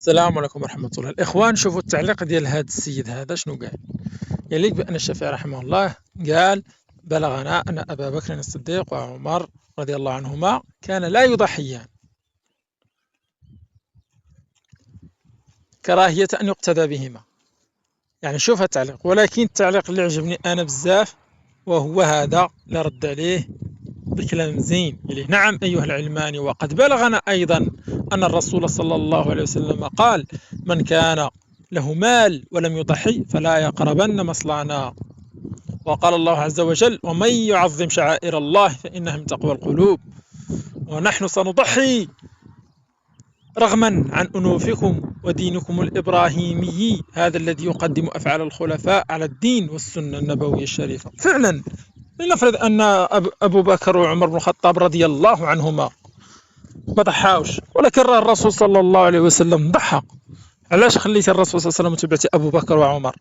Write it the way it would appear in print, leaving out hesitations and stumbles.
السلام عليكم ورحمة الله. الإخوان، شوفوا التعليق ديال هذا السيد هذا شنو قال. قال لك بأن الشافعي رحمه الله قال: بلغنا أن أبا بكر الصديق وعمر رضي الله عنهما كان لا يضحيان كراهية أن يقتدى بهما. يعني شوف التعليق، ولكن التعليق اللي عجبني أنا بزاف وهو هذا اللي رد عليه بكلام زين. يعني نعم أيها العلمان، وقد بلغنا أيضا أن الرسول صلى الله عليه وسلم قال: من كان له مال ولم يضحي فلا يقربن مصلعنا. وقال الله عز وجل: ومن يعظم شعائر الله فإنها من تقوى القلوب. ونحن سنضحي رغما عن أنوفكم ودينكم الإبراهيمي، هذا الذي يقدم أفعال الخلفاء على الدين والسنة النبوية الشريفة. فعلا لنفرض أن أبو بكر وعمر بن الخطاب رضي الله عنهما ما ضحاوش، ولكن الرسول صلى الله عليه وسلم ضحى. علاش خليت الرسول صلى الله عليه وسلم وتبعتي أبو بكر وعمر؟